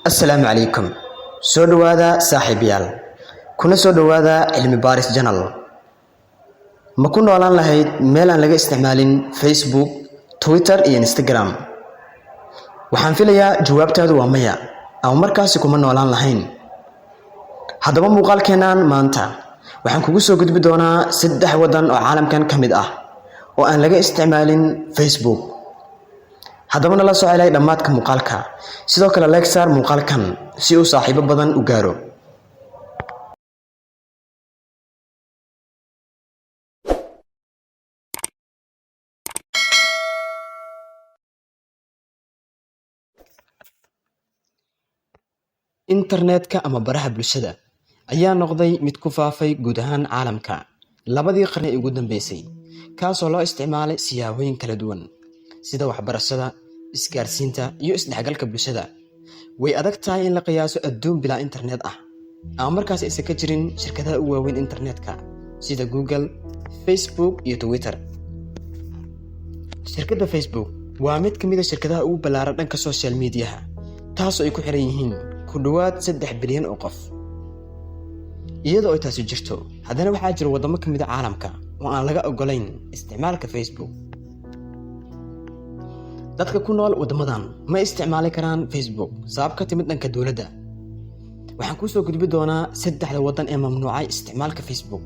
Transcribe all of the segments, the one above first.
Assalaamu calaykum. Soo dhawaada saaxiibayaal. Kuna soo dhawaada Cilmi Baaris Channel. Ma ku noolaan lahayd meel aan laga isticmaalin Facebook, Twitter iyo Instagram? Waxaan filayaa jawaabtaadu waa maya, ama markaasi kuma noolaan lahayn. Haddaba muuqaalkeenan maanta waxaan kugu soo gudbi doonaa 3 wadan oo caalamkan ka mid ah oo aan laga isticmaalin Facebook. haddaba nala soo celay dhamaadka muuqaalka, sidoo kale like saar muuqaalkan si uu saaxiibo badan u gaaro. internetka ama baraha bulshada ayaa noqday mid ku faafay guud ahaan caalamka labadii qarni ee ugu dambeysay, kaasoo loo isticmaalay siyaabooyin kala duwan sida waxbarashada, isgaarsiinta iyo isdhexgalka bulshada. Way adag tahay in la qiyaaso adduun bilaa internet ah, ama markaas aysan ka jirin shirkadaha u waaweyn internetka sida Google, Facebook iyo Twitter. Shirkadda Facebook waa mid ka mid ah shirkadaha ugu ballaaran dhanka social media-ha, taasoo ay ku xiran yihiin ku dhawaad 3 bilyan oo qof. iyadoo ay taasi jirto, haddana waxaa jira wadamo ka mid ah caalamka oo aan laga ogolayn isticmaalka Facebook. dadka ku nool wadamadan ma isticmaali karaan Facebook sabab ka timid dhanka dowladda. waxaan ku soo gudbi doonaa 3 wadan ee mamnuucay isticmaalka Facebook,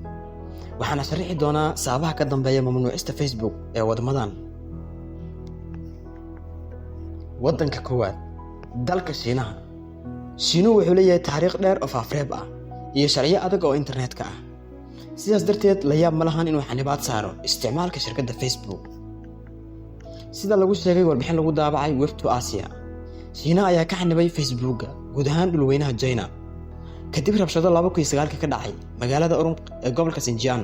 waxaana sharixi doonaa sababaha ka dambeeya mamnuucista Facebook ee wadamadan. wadanka koowaad, dalka Shiinaha. Shiinuhu wuxuu leeyahay taariikh dheer oo faafreeb ah iyo sharciyo adag oo internetka ah, sidaas darteed la yaab ma lahan inuu xanibaad saaro isticmaalka shirkadda Facebook. sida lagu sheegay warbixin lagu daabacay Web2 Asia, Shiinaha ayaa ka xanibay Facebooka guud ahaan dhulweynaha China kadib rabshado 2009 ka dhacay magaalada Urumqi ee gobolka Xinjiang.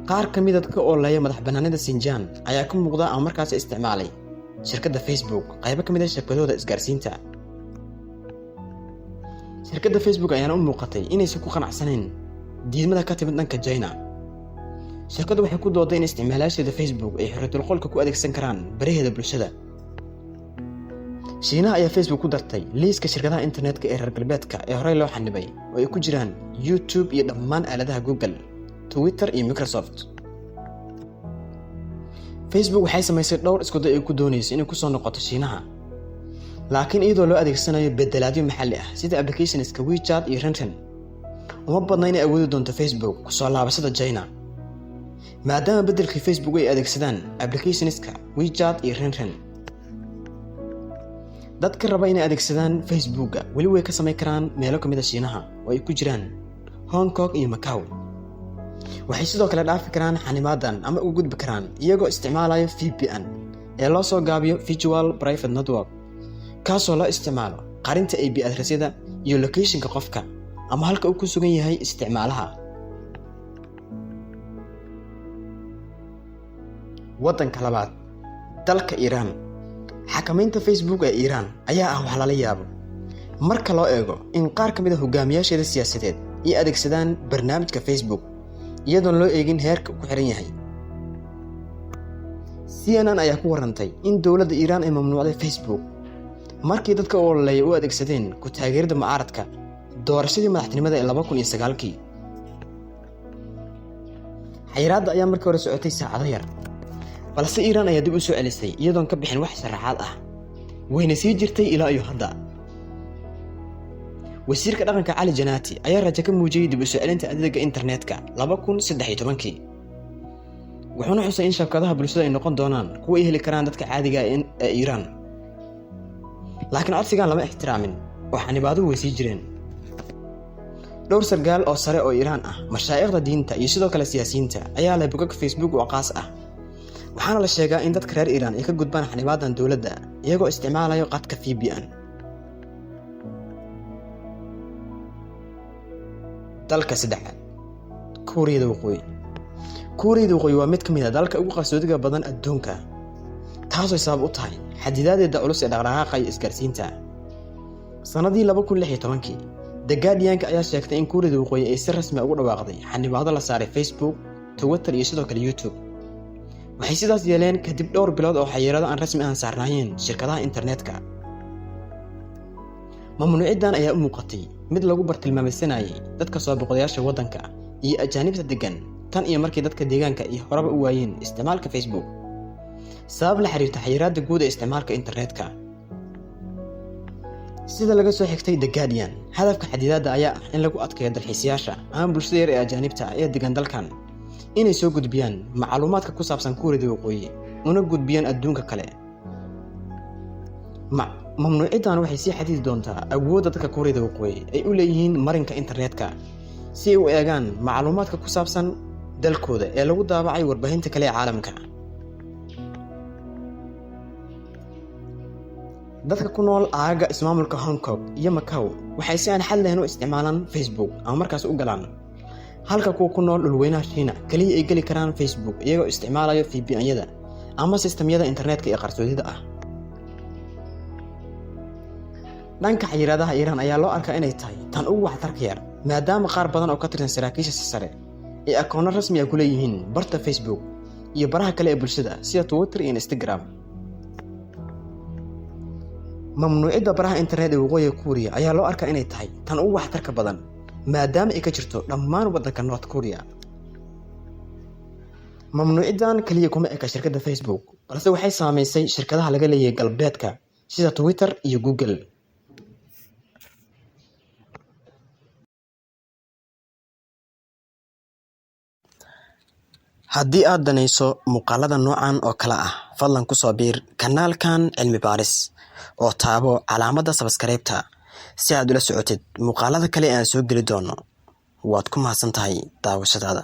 qaar ka mid ah dadka oo leeyahay madaxbannaanida Xinjiang ayaa ka muuqda ama markaas isticmaalay shirkadda Facebook qaybo ka mid ah shirkadooda isgaarsiinta. shirkadda Facebook ayaana u muuqatay inaysan ku qanacsanayn diidmada ka timid dhanka China. shirkaddu waxay ku dooday in isticmaalayaasheeda Facebook ay xorriyadul qolka ku adeegsan karaan baraheeda bulshada. Shiinaha ayaa Facebook ku dartay liiska shirkadaha internetka ee reer galbeedka ee horey loo xanibay, oo ay ku jiraan YouTube iyo dhammaan aaladaha Google, Twitter iyo Microsoft. Facebook waxay samaysay dhowr isku day ay ku doonayso inay ku soo noqoto Shiinaha, laakiin iyadoo loo adeegsanayo bedelaadyo maxalli ah sida applicationska WeChat iyo Renren. uma badna inay awoodi doonto Facebook ku soo laabashada China, maadaama bedelkii Facebook ay adeegsadaan applicationska WeChat iyo Renren. dadka raba inay adeegsadaan Facebooka weli way ka samayn karaan meelo ka mid ah Shiinaha oo ay ku jiraan Hong Kong iyo Macau. waxay sidoo kale dhaafi karaan xanimaadan ama u gudbi karaan iyagoo isticmaalaya VPN ee loo soo gaabiyo Virtual Private Network, kaasoo loo isticmaalo qarinta IP addressyada iyo locationka qofka ama halka uu ku sugan yahay isticmaalaha. wadanka labaad, dalka Iran. xakamaynta Facebook ee Iran ayaa ah wax lala yaabo marka loo eego in qaar ka mid ah hogaamiyaasheeda siyaasadeed ay adeegsadaan barnaamijka Facebook iyadoon loo eegin heerka uu ku xiran yahay. CNN ayaa ku warantay in dowladda Iran ay mamnuucday Facebook markii dadka oo ololeeya u adeegsadeen ku taageerida mucaaradka doorashadii madaxtinimada ee 2009. xayiraadda ayaa markii hore socotay saacado yar, balse Iran ayaa dib u soo celisay iyadoon ka bixin wax sharaxaad ah, wayna sii jirtay ilaa iyo hadda. wasiirka dhaqanka Cali Jannati ayaa rajo ka muujiyay dib u soo celinta adeegga internetka 2013, wuxuuna xusay in shabakadaha bulshada ay noqon doonaan kuwa ay heli karaan dadka caadiga ah ee Iran. laakiin codsigan lama ixtiraamin oo xanibaaduhu way sii jireen. dhowr sargaal oo sare oo Iran ah, mashaayikhda diinta iyo sidoo kale siyaasiyiinta ayaa leh bogag Facebook oo qaas ah, waxaana la sheegaa in dadka reer Iran ay ka gudbaan xanibaadan dowladda iyagoo isticmaalayo qadka VPN. dalka saddexaad, Kuuriyada Waqooyi. Kuuriyada Waqooyi waa mid ka mid ah dalka ugu qarsoodiga badan adduunka, taasoo sabab u tahay xadidaadeeda culus ee dhaqdhaqaaqa iyo isgaarsiinta. sanadii 2016, The Guardian ayaa sheegtay in Kuuriyada Waqooyi ay si rasmi ah ugu dhawaaqday xanibaado la saaray Facebook, Twitter iyo sidoo kale YouTube. waxay sidaas yeeleen kadib dhowr bilood oo xayiraado aan rasmi ahan saarnaayeen shirkadaha internetka. mamnuucidan ayaa u muuqatay mid lagu bartilmaameedsanayay dadka soo boqodayaasha waddanka iyo ajaanibta degan tan iyo markii dadka deegaanka iyo horaba u waayeen isticmaalka Facebook sabab la xiriirta xayiraadda guud ee isticmaalka internetka. sida laga soo xigtay The Guardian, hadafka xadidaadda ayaa ah in lagu adkeeyo dalxiisayaasha ama bulshada yar ee ajaanibta ee degan dalkan inay soo gudbiyaan macluumaadka ku saabsan Kuuriyada Waqooyi una gudbiyaan adduunka kale. mamnuucidan waxay sii xadidi doontaa awoodda dadka Kuuriyada Waqooyi ay u leeyihiin marinka internetka si ay u eegaan macluumaadka ku saabsan dalkooda ee lagu daabacay warbaahinta kale ee caalamka. dadka ku nool aaga ismaamulka Hong Kong iyo Macau waxay si aan xal lahayn u isticmaalaan Facebook ama markaas u galaan, halka kuwa ku nool dhulweynaha Shiina kaliya ay gali karaan Facebook iyagoo isticmaalayo VPN-yada ama sistamyada internetka ee qarsoodida ah. dhanka xayiraadaha Iiraan ayaa loo arkaa inay tahay tan ugu waxtarka yar maadaama qaar badan oo ka tirsan saraakiisha sare ee akoonno rasmi ah ku leeyihiin barta Facebook iyo baraha kale ee bulshada sida Twitter iyo Instagram. mamnuucidda baraha internet ee Waqooyiga Kuuriya ayaa loo arkaa inay tahay tan ugu waxtarka badan maadaama ay ka jirto dhammaan waddanka North Korea. mamnuucidan kaliya kuma eka shirkadda Facebook balse waxay saameysay shirkadaha laga leeyahay galbeedka sida Twitter iyo Google. haddii aad danayso muuqaalada noocan oo kale ah fadlan ku soo biir kanaalkan cilmi baaris oo taabo calaamadda subscribe-ta si aad ula socotid muuqaalada kale ee aan soo geli doono. waad ku mahadsantahay daawashadaada.